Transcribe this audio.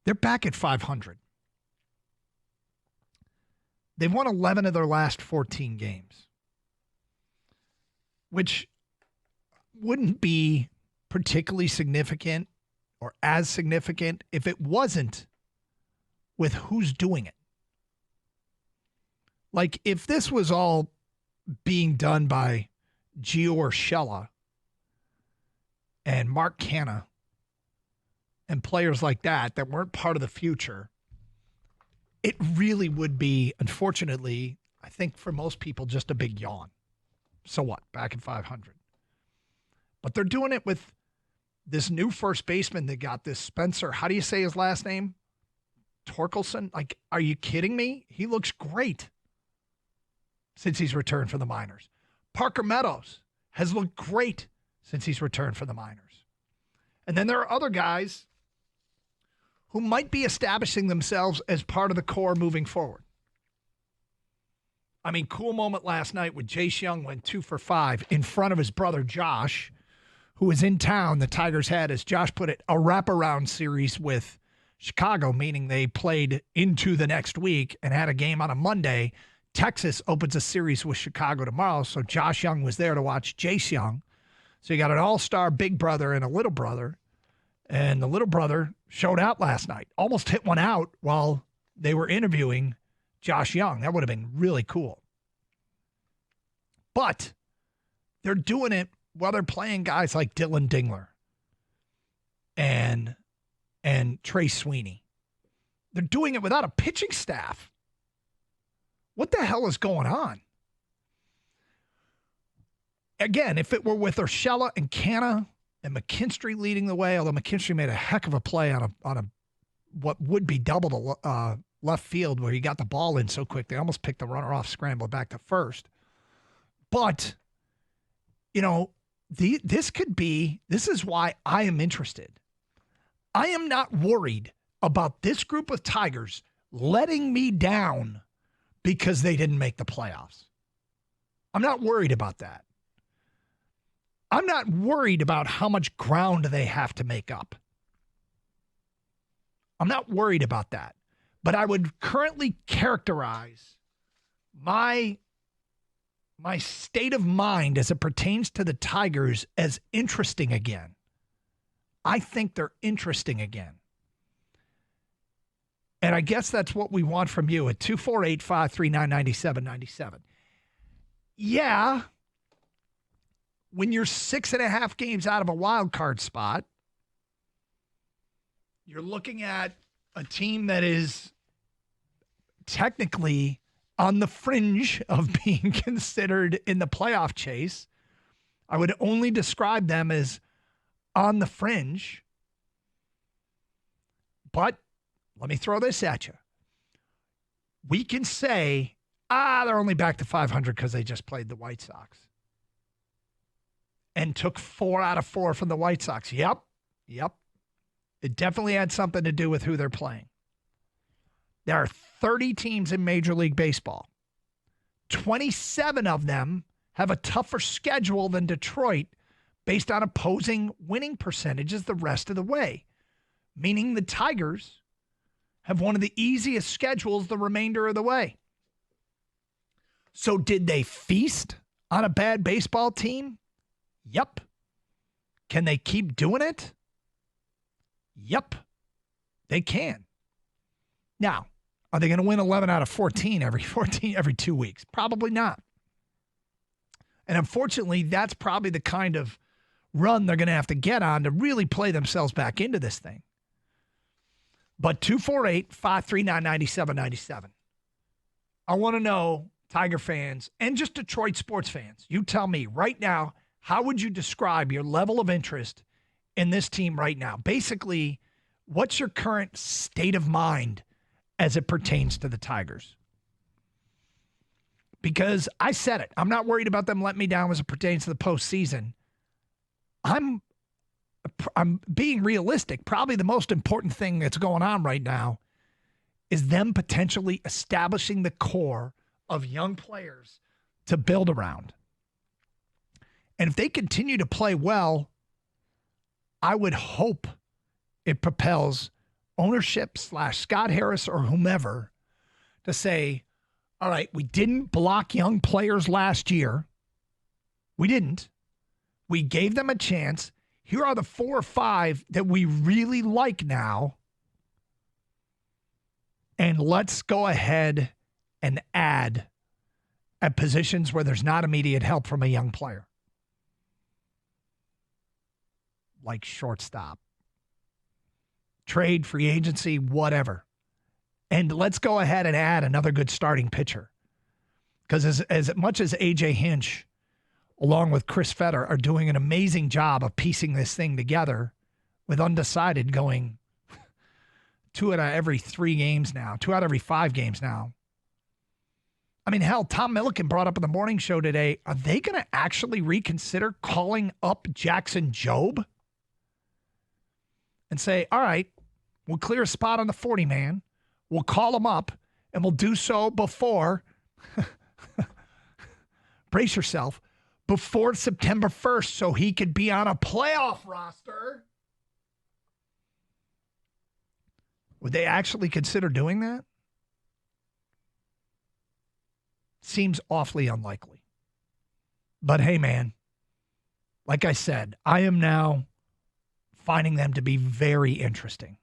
They're back at 500. They've won 11 of their last 14 games, which wouldn't be particularly significant or as significant if it wasn't with who's doing it. Like, if this was all being done by Gio Urshela and Mark Canha and players like that weren't part of the future, it really would be, unfortunately, I think for most people, just a big yawn. So what? Back at 500. But they're doing it with this new first baseman they got, this Spencer. How do you say his last name? Torkelson? Like, are you kidding me? He looks great since he's returned from the minors. Parker Meadows has looked great since he's returned from the minors. And then there are other guys who might be establishing themselves as part of the core moving forward. I mean, cool moment last night when Jace Young went 2 for 5 in front of his brother Josh, who was in town. The Tigers had, as Josh put it, a wraparound series with Chicago, meaning they played into the next week and had a game on a Monday. Texas opens a series with Chicago tomorrow, so Josh Young was there to watch Jace Young. So you got an all-star big brother and a little brother, and the little brother showed out last night. Almost hit one out while they were interviewing Josh Young. That would have been really cool. But they're doing it while they're playing guys like Dylan Dingler and Trey Sweeney. They're doing it without a pitching staff. What the hell is going on? Again, if it were with Urshela and Canha and McKinstry leading the way, although McKinstry made a heck of a play on a what would be double the left field where he got the ball in so quick, they almost picked the runner off, scrambled back to first. But, this is why I am interested. I am not worried about this group of Tigers letting me down because they didn't make the playoffs. I'm not worried about that. I'm not worried about how much ground they have to make up. I'm not worried about that. But I would currently characterize my state of mind as it pertains to the Tigers as interesting again. I think they're interesting again. And I guess that's what we want from you at 248-539-9797. Yeah, when you're 6.5 games out of a wild card spot, you're looking at a team that is technically on the fringe of being considered in the playoff chase. I would only describe them as on the fringe. But let me throw this at you. We can say, they're only back to 500 because they just played the White Sox and took 4 out of 4 from the White Sox. Yep. It definitely had something to do with who they're playing. There are 30 teams in Major League Baseball. 27 of them have a tougher schedule than Detroit based on opposing winning percentages the rest of the way, meaning the Tigers have one of the easiest schedules the remainder of the way. So did they feast on a bad baseball team? Yep. Can they keep doing it? Yep. They can. Now, are they going to win 11 out of 14 every 2 weeks? Probably not. And unfortunately, that's probably the kind of run they're going to have to get on to really play themselves back into this thing. But 248-539-9797. I want to know, Tiger fans and just Detroit sports fans, you tell me right now, how would you describe your level of interest in this team right now? Basically, what's your current state of mind as it pertains to the Tigers? Because I said it. I'm not worried about them letting me down as it pertains to the postseason. I'm being realistic. Probably the most important thing that's going on right now is them potentially establishing the core of young players to build around. And if they continue to play well, I would hope it propels ownership / Scott Harris or whomever to say, all right, we didn't block young players last year. We didn't. We gave them a chance. Here are the 4 or 5 that we really like now. And let's go ahead and add at positions where there's not immediate help from a young player. Like shortstop, trade, free agency, whatever. And let's go ahead and add another good starting pitcher. Because as much as A.J. Hinch, along with Chris Fetter, are doing an amazing job of piecing this thing together with undecided going 2 out of every 3 games now, 2 out of every 5 games now. I mean, hell, Tom Milliken brought up in the morning show today, are they going to actually reconsider calling up Jackson Jobe and say, all right, we'll clear a spot on the 40-man, we'll call him up, and we'll do so before, brace yourself, before September 1st so he could be on a playoff roster? Would they actually consider doing that? Seems awfully unlikely. But hey, man, like I said, I am now finding them to be very interesting.